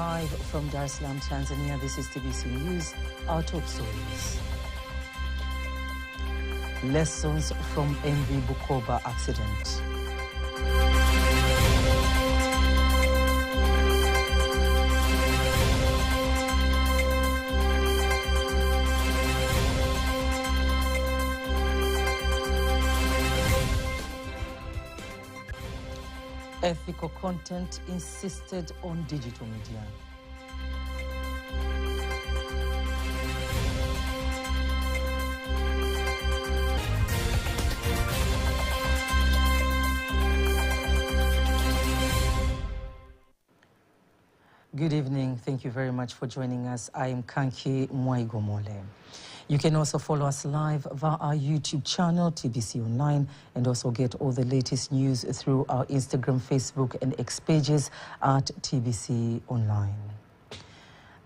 Live from Dar es Salaam, Tanzania, this is TBC News. Our top stories. Lessons from MV Bukoba accident. Ethical content insisted on digital media. Good evening. Thank you very much for joining us. I am Kanki Mwaigomole. You can also follow us live via our YouTube channel, TBC Online, and also get all the latest news through our Instagram, Facebook, and X pages at TBC Online.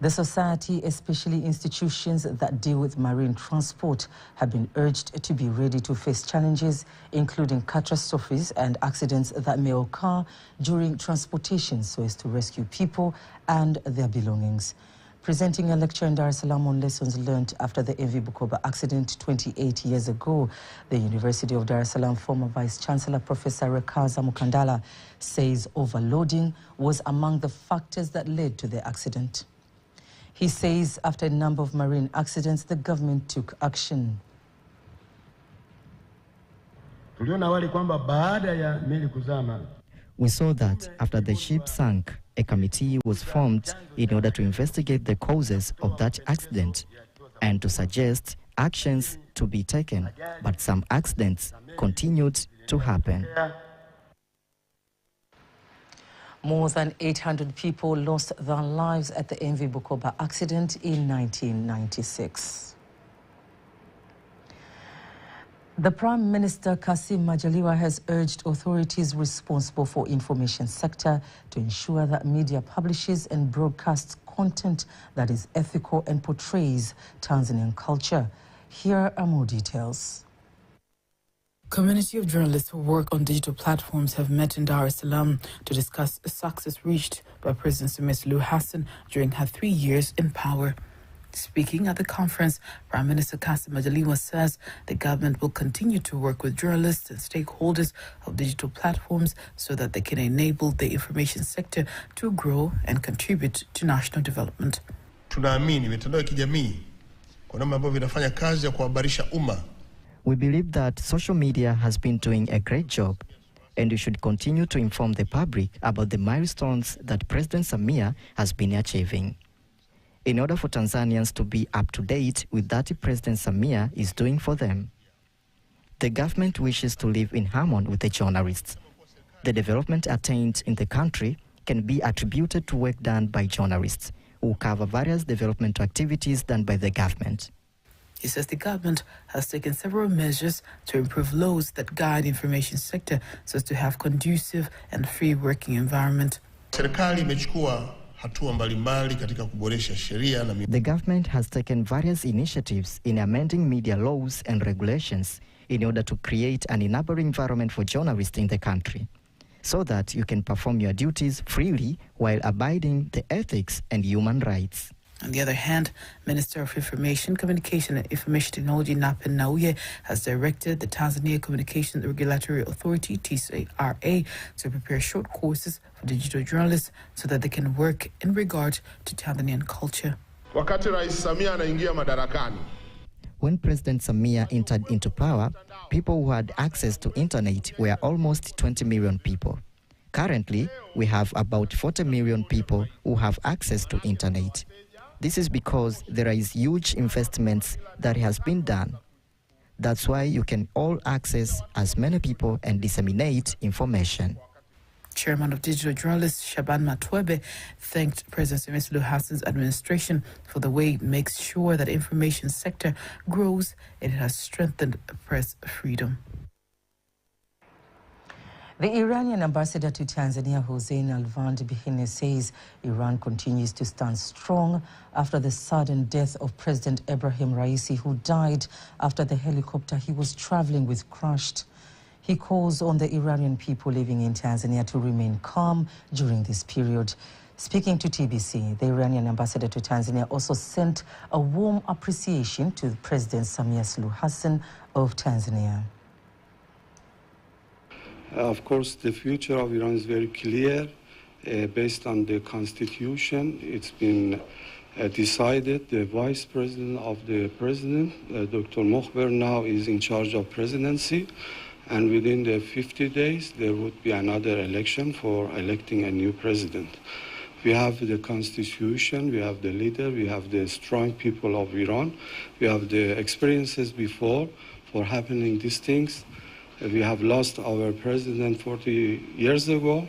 The society, especially institutions that deal with marine transport, have been urged to be ready to face challenges, including catastrophes and accidents that may occur during transportation, so as to rescue people and their belongings. Presenting a lecture in Dar es Salaam on lessons learned after the MV Bukoba accident 28 years ago, the University of Dar es Salaam former Vice-Chancellor Professor Rekaza Mukandala says overloading was among the factors that led to the accident. He says after a number of marine accidents, the government took action. We saw that after the ship sank, a committee was formed in order to investigate the causes of that accident and to suggest actions to be taken, but some accidents continued to happen. More than 800 people lost their lives at the MV Bukoba accident in 1996. The Prime Minister Kassim Majaliwa has urged authorities responsible for information sector to ensure that media publishes and broadcasts content that is ethical and portrays Tanzanian culture. Here are more details. Community of journalists who work on digital platforms have met in Dar es Salaam to discuss the success reached by President Samia Suluhu Hassan during her 3 years in power. Speaking at the conference, Prime Minister Kassim Majaliwa says the government will continue to work with journalists and stakeholders of digital platforms so that they can enable the information sector to grow and contribute to national development. Tunaamini mitandao ya kijamii kwa namna ambavyo inafanya kazi ya kuhabarisha umma. We believe that social media has been doing a great job, and we should continue to inform the public about the milestones that President Samia has been achieving. In order for Tanzanians to be up to date with that President Samia is doing for them. The government wishes to live in harmony with the journalists. The development attained in the country can be attributed to work done by journalists who cover various developmental activities done by the government. He says the government has taken several measures to improve laws that guide the information sector so as to have conducive and free working environment. Serikali imechukua hatua mbalimbali katika kuboresha sheria na The government has taken various initiatives in amending media laws and regulations in order to create an enabling environment for journalists in the country, so that you can perform your duties freely while abiding the ethics and human rights. On the other hand, Minister of Information, Communication and Information Technology Napen Nnauye has directed the Tanzania Communications Regulatory Authority, TCRA, to prepare short courses for digital journalists so that they can work in regard to Tanzanian culture. Wakati Rais Samia anaingia madarakani, when President Samia entered into power, people who had access to internet were almost 20 million people. Currently, we have about 40 million people who have access to internet. This is because there is huge investments that has been done. That's why you can all access as many people and disseminate information. Chairman of Digital Journalists Shaban Matwebe thanked President Samia Suluhu Hassan's administration for the way it makes sure that information sector grows and it has strengthened press freedom. The Iranian ambassador to Tanzania, Hossein Alvand Bihine, says Iran continues to stand strong after the sudden death of President Ebrahim Raisi, who died after the helicopter he was traveling with crashed. He calls on the Iranian people living in Tanzania to remain calm during this period. Speaking to TBC, the Iranian ambassador to Tanzania also sent a warm appreciation to President Samia Suluhu Hassan of Tanzania. Of course, the future of Iran is very clear. Based on the constitution, it's been decided. The vice president of the president, Dr. Mokhber, now is in charge of presidency. And within the 50 days, there would be another election for electing a new president. We have the constitution, we have the leader, we have the strong people of Iran, we have the experiences before for happening these things. We have lost our president 40 years ago,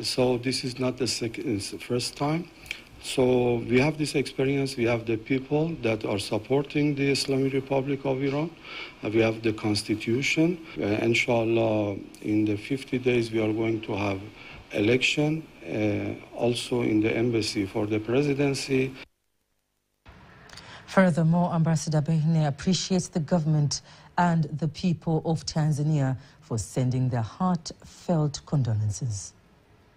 so this is not the first time. So we have this experience, we have the people that are supporting the Islamic Republic of Iran, we have the constitution. Inshallah, in the 50 days we are going to have election, also in the embassy for the presidency. Furthermore, Ambassador Behine appreciates the government and the people of Tanzania for sending their heartfelt condolences.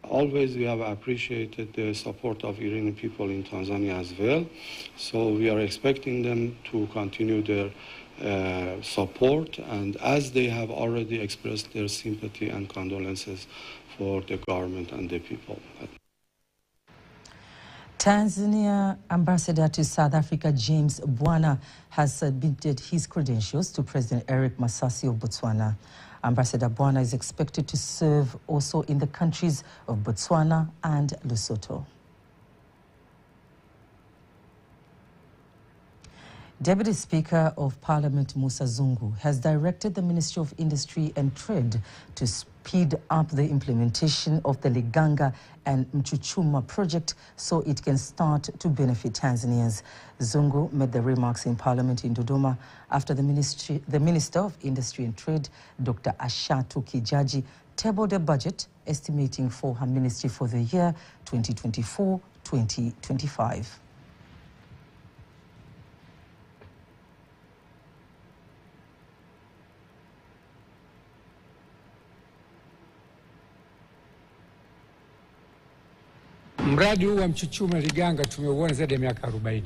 Always we have appreciated the support of Iranian people in Tanzania as well. So we are expecting them to continue their support, and as they have already expressed their sympathy and condolences for the government and the people. Tanzania Ambassador to South Africa James Bwana has submitted his credentials to President Eric Masasi of Botswana. Ambassador Bwana is expected to serve also in the countries of Botswana and Lesotho. Deputy Speaker of Parliament Musa Zungu has directed the Ministry of Industry and Trade to speed up the implementation of the Liganga and Mchuchuma project so it can start to benefit Tanzanians. Zungu made the remarks in Parliament in Dodoma after the Minister of Industry and Trade, Dr. Ashatu Kijaji, tabled a budget estimating for her ministry for the year 2024-2025. Mradi huu wa Mchuchuma Liganga tumeuona zaidi ya miaka 40.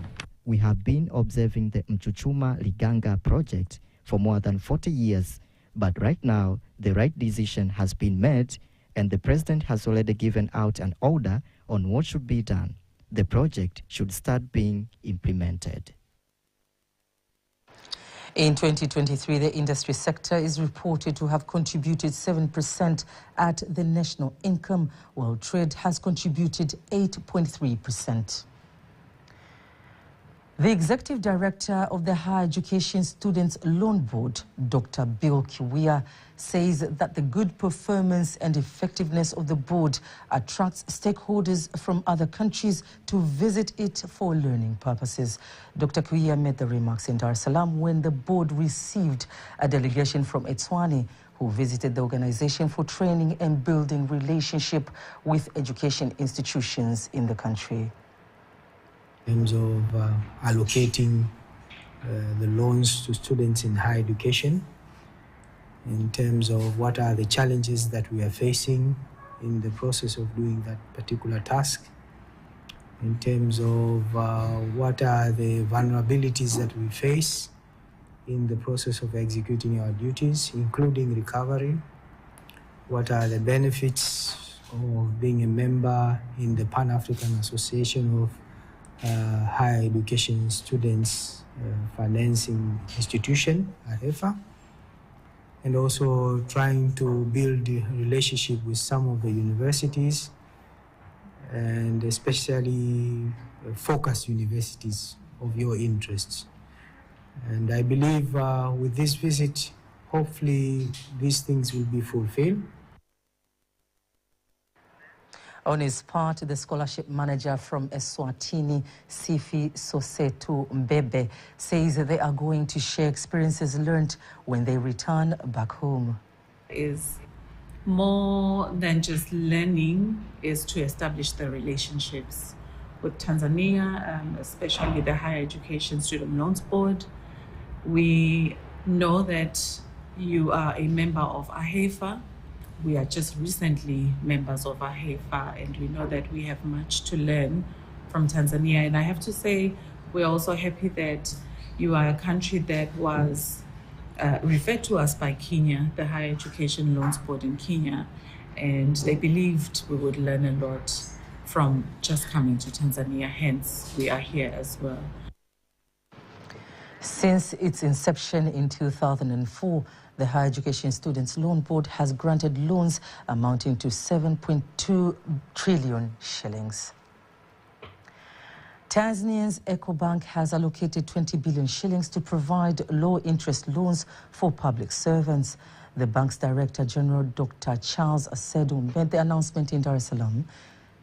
We have been observing the Mchuchuma Liganga project for more than 40 years, but right now the right decision has been made and the president has already given out an order on what should be done. The project should start being implemented. In 2023, the industry sector is reported to have contributed 7% at the national income, while trade has contributed 8.3%. The Executive Director of the Higher Education Students' Loan Board, Dr. Bill Kiwia, says that the good performance and effectiveness of the board attracts stakeholders from other countries to visit it for learning purposes. Dr. Kiwia made the remarks in Dar es Salaam when the board received a delegation from Eswatini who visited the organization for training and building relationship with education institutions in the country. In terms of allocating the loans to students in higher education, in terms of what are the challenges that we are facing in the process of doing that particular task, in terms of what are the vulnerabilities that we face in the process of executing our duties, including recovery, what are the benefits of being a member in the Pan-African Association of Higher Education Students Financing Institution, AHEFA, and also trying to build a relationship with some of the universities, and especially focus universities of your interests. And I believe with this visit, hopefully these things will be fulfilled. On his part, the scholarship manager from Eswatini, Sifi Sosetu Mbebe, says that they are going to share experiences learned when they return back home. Is more than just learning, is to establish the relationships with Tanzania, especially the Higher Education Student Loans Board. We know that you are a member of AHEFA, we are just recently members of AHEFA, and we know that we have much to learn from Tanzania. And I have to say, we're also happy that you are a country that was referred to us by Kenya, the Higher Education Loans Board in Kenya, and they believed we would learn a lot from just coming to Tanzania, hence we are here as well. Since its inception in 2004, the Higher Education Students Loan Board has granted loans amounting to 7.2 trillion shillings. Tanzania's Ecobank has allocated 20 billion shillings to provide low-interest loans for public servants. The bank's Director General, Dr. Charles Asedu, made the announcement in Dar es Salaam,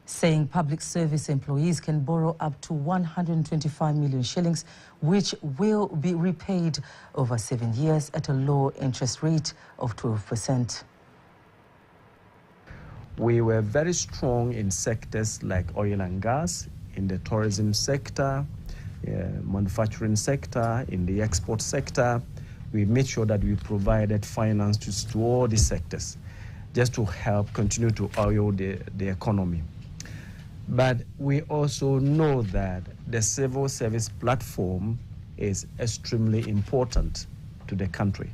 saying public service employees can borrow up to 125 million shillings, which will be repaid over 7 years at a low interest rate of 12%. We were very strong in sectors like oil and gas, in the tourism sector, manufacturing sector, in the export sector. We made sure that we provided finance to all these sectors just to help continue to oil the economy. But we also know that the civil service platform is extremely important to the country.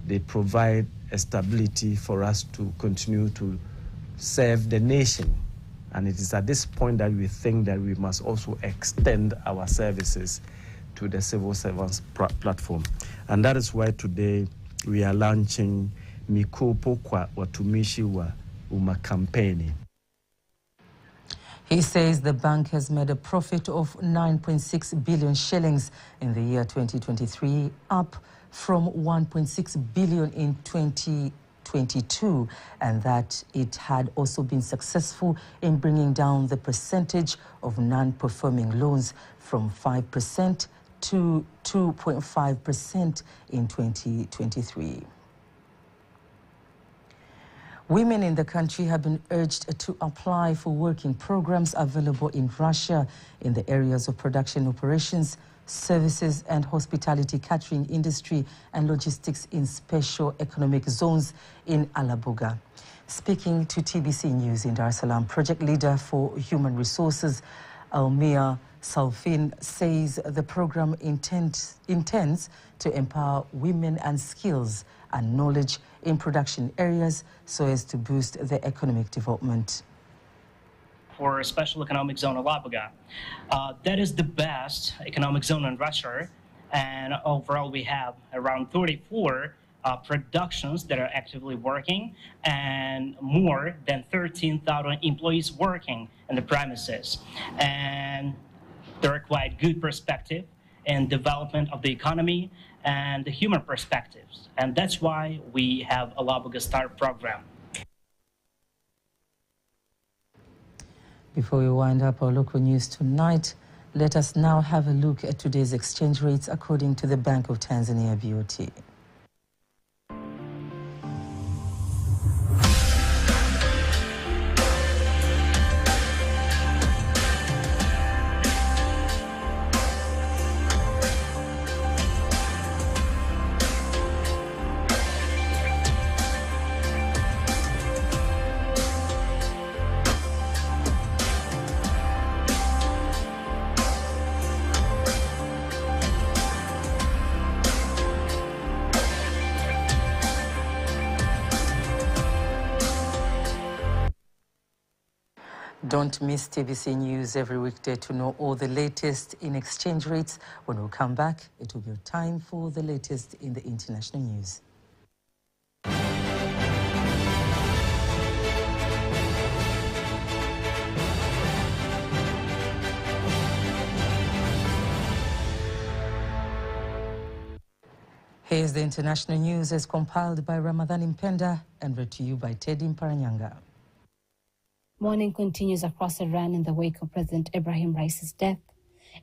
They provide a stability for us to continue to serve the nation. And it is at this point that we think that we must also extend our services to the civil servants platform. And that is why today we are launching Mikopo kwa Watumishi wa Umma campaign. He says the bank has made a profit of 9.6 billion shillings in the year 2023, up from 1.6 billion in 2022, and that it had also been successful in bringing down the percentage of non-performing loans from 5% to 2.5% in 2023. Women in the country have been urged to apply for working programs available in Russia in the areas of production operations, services and hospitality catering industry and logistics in special economic zones in Alabuga. Speaking to TBC News in Dar es Salaam, project leader for human resources, Almia Salfin, says the program intends to empower women and skills and knowledge in production areas so as to boost their economic development. For a special economic zone Alabuga, that is the best economic zone in Russia, and overall we have around 34 productions that are actively working and more than 13,000 employees working in the premises, and there are quite good perspective in development of the economy and the human perspectives, and that's why we have Alabuga Start program. Before we wind up our local news tonight, let us now have a look at today's exchange rates according to the Bank of Tanzania BOT. Don't miss TBC News every weekday to know all the latest in exchange rates. When we come back, it will be time for the latest in the international news. Here's the international news as compiled by Ramadhan Impenda and read to you by Teddy Mparanyanga. Mourning continues across Iran in the wake of President Ebrahim Raisi's death.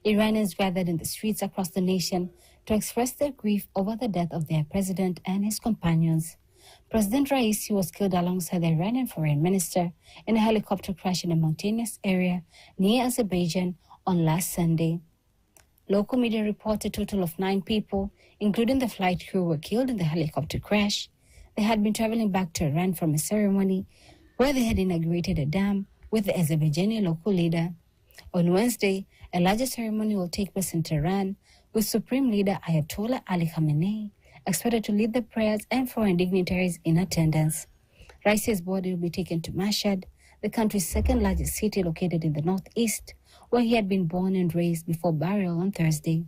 Iranians gathered in the streets across the nation to express their grief over the death of their president and his companions. President Raisi was killed alongside the Iranian foreign minister in a helicopter crash in a mountainous area near Azerbaijan on last Sunday. Local media reported a total of 9 people, including the flight crew, were killed in the helicopter crash. They had been traveling back to Iran from a ceremony where they had inaugurated a dam with the Azerbaijani local leader. On Wednesday, a larger ceremony will take place in Tehran with Supreme Leader Ayatollah Ali Khamenei expected to lead the prayers and foreign dignitaries in attendance. Raisi's body will be taken to Mashhad, the country's second largest city located in the northeast, where he had been born and raised before burial on Thursday.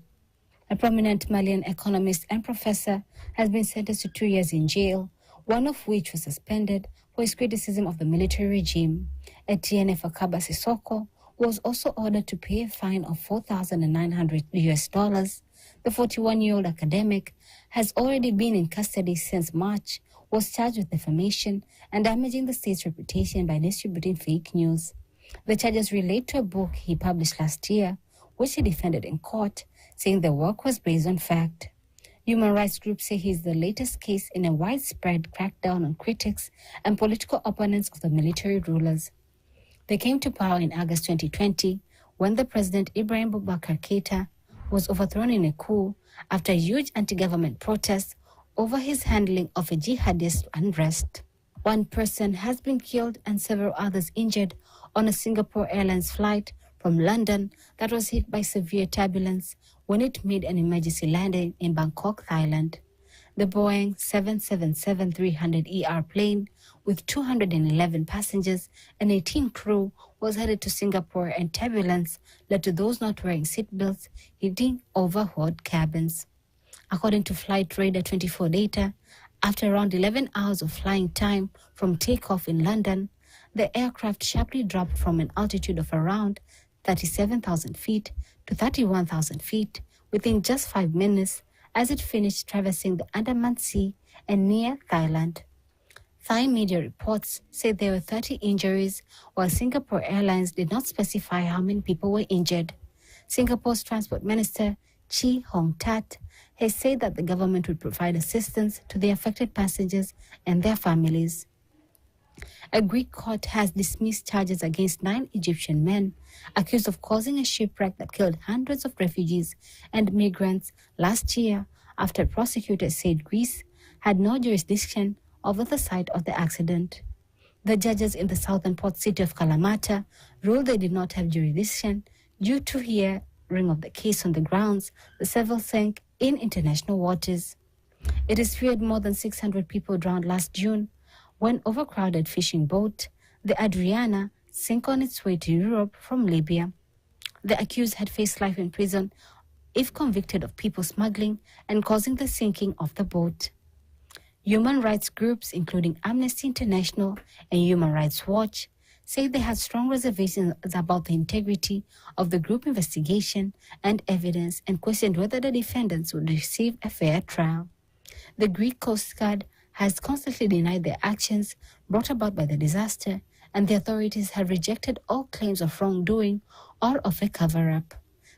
A prominent Malian economist and professor has been sentenced to 2 years in jail, one of which was suspended for his criticism of the military regime. Etienne Fakaba Sissoko was also ordered to pay a fine of $4,900. The 41-year-old academic has already been in custody since March, was charged with defamation and damaging the state's reputation by distributing fake news. The charges relate to a book he published last year, which he defended in court, saying the work was based on fact. Human rights groups say he is the latest case in a widespread crackdown on critics and political opponents of the military rulers. They came to power in August 2020 when the president Ibrahim Boubacar Keïta was overthrown in a coup after huge anti-government protests over his handling of a jihadist unrest. One person has been killed and several others injured on a Singapore Airlines flight from London that was hit by severe turbulence when it made an emergency landing in Bangkok, Thailand. The Boeing 777-300ER plane with 211 passengers and 18 crew was headed to Singapore, and turbulence led to those not wearing seatbelts hitting overhauled cabins. According to Flight Radar 24 data, after around 11 hours of flying time from takeoff in London, the aircraft sharply dropped from an altitude of around 37,000 feet to 31,000 feet within just 5 minutes as it finished traversing the Andaman Sea and near Thailand. Thai media reports say there were 30 injuries, while Singapore Airlines did not specify how many people were injured. Singapore's Transport Minister, Chee Hong Tat, has said that the government would provide assistance to the affected passengers and their families. A Greek court has dismissed charges against 9 Egyptian men accused of causing a shipwreck that killed hundreds of refugees and migrants last year after prosecutors said Greece had no jurisdiction over the site of the accident. The judges in the southern port city of Kalamata ruled they did not have jurisdiction due to hearing of the case on the grounds the vessel sank in international waters. It is feared more than 600 people drowned last June when overcrowded fishing boat, the Adriana, sank on its way to Europe from Libya. The accused had faced life in prison if convicted of people smuggling and causing the sinking of the boat. Human rights groups, including Amnesty International and Human Rights Watch, say they had strong reservations about the integrity of the group investigation and evidence and questioned whether the defendants would receive a fair trial. The Greek Coast Guard has constantly denied their actions brought about by the disaster, and the authorities have rejected all claims of wrongdoing or of a cover-up.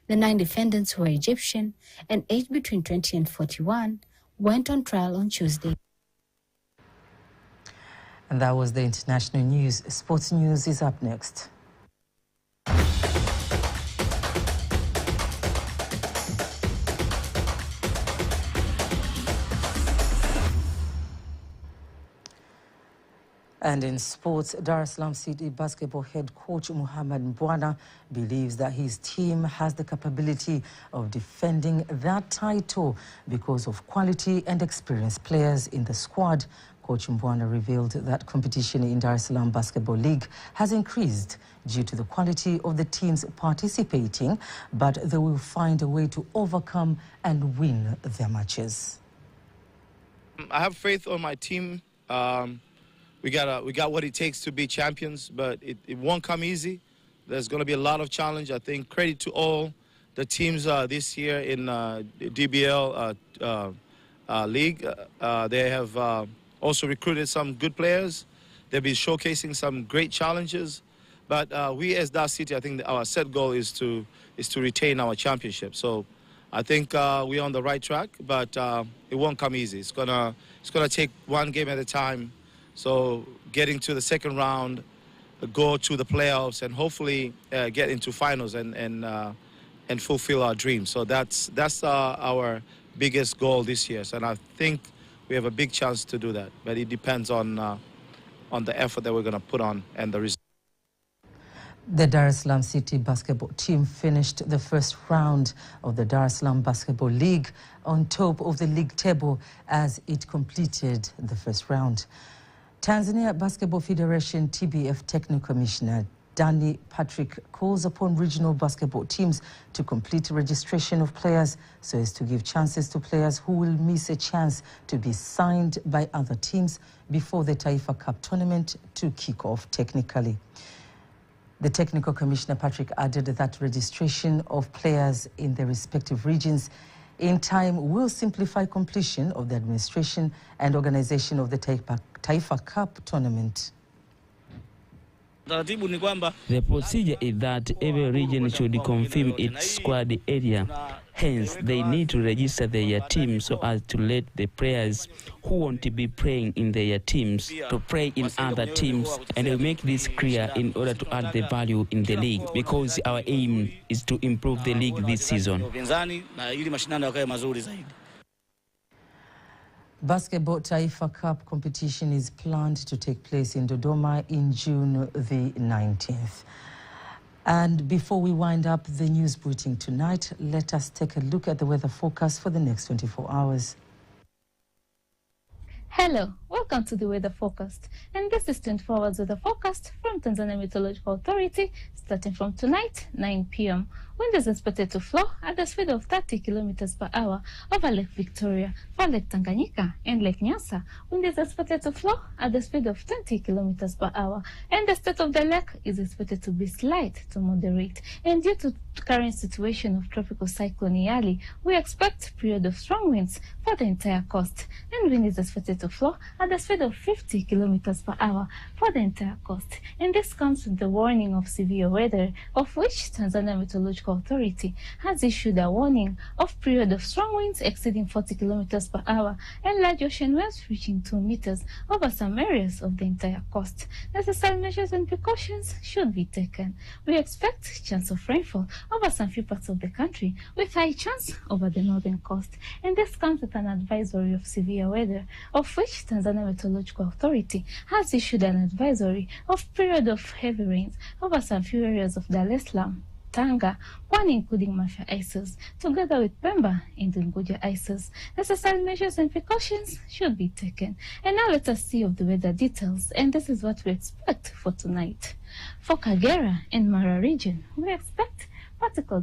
The 9 defendants, who were Egyptian and aged between 20 and 41, went on trial on Tuesday. And that was the international news. Sports news is up next. And in sports, Dar es Salaam City basketball head coach Muhammad Mbwana believes that his team has the capability of defending that title because of quality and experienced players in the squad. Coach Mbwana revealed that competition in Dar es Salaam Basketball League has increased due to the quality of the teams participating, but they will find a way to overcome and win their matches. I have faith on my team. We got what it takes to be champions, but it won't come easy. There's going to be a lot of challenge. I think credit to all the teams this year in the DBL league. They have also recruited some good players. They'll be showcasing some great challenges. But we as Dar City, I think our set goal is to retain our championship. So I think we're on the right track, but it won't come easy. It's gonna take one game at a time. So getting to the second round, go to the playoffs, and hopefully get into finals and fulfill our dreams. So that's our biggest goal this year. So, and I think we have a big chance to do that. But it depends on the effort that we're going to put on and the result. The Dar es Salaam City basketball team finished the first round of the Dar es Salaam Basketball League on top of the league table as it completed the first round. Tanzania Basketball Federation TBF Technical Commissioner Danny Patrick calls upon regional basketball teams to complete registration of players so as to give chances to players who will miss a chance to be signed by other teams before the Taifa Cup tournament to kick off technically. The Technical Commissioner Patrick added that registration of players in their respective regions in time will simplify completion of the administration and organization of the Taifa Cup tournament. The procedure is that every region should confirm its squad area. Hence, they need to register their team so as to let the players who want to be playing in their teams to play in other teams, and we make this clear in order to add the value in the league, because our aim is to improve the league this season. Basketball Taifa Cup competition is planned to take place in Dodoma in June the 19th. And before we wind up the news bulletin tonight, let us take a look at the weather forecast for the next 24 hours. Hello, welcome to the weather forecast. And this is 24 hours weather forecast from Tanzania Meteorological Authority, starting from tonight, 9 p.m. Wind is expected to flow at the speed of 30 kilometers per hour over Lake Victoria. For Lake Tanganyika and Lake Nyasa, wind is expected to flow at the speed of 20 kilometers per hour. And the state of the lake is expected to be slight to moderate. And due to the current situation of Tropical Cyclone Yali, we expect a period of strong winds for the entire coast. And wind is expected to flow at the speed of 50 kilometers per hour for the entire coast. And this comes with the warning of severe weather, of which Tanzania Meteorological Authority has issued a warning of period of strong winds exceeding 40 kilometers per hour and large ocean waves reaching 2 meters over some areas of the entire coast. Necessary measures and precautions should be taken. We expect chance of rainfall over some few parts of the country, with high chance over the northern coast. And this comes with an advisory of severe weather, of which Tanzania Meteorological Authority has issued an advisory of period of heavy rains over some few areas of Dar es Salaam, Tanga, one including Mafia ISIS, together with Pemba and Unguja ISIS. Necessary measures and precautions should be taken. And now let us see of the weather details, and this is what we expect for tonight. For Kagera and Mara region, we expect particle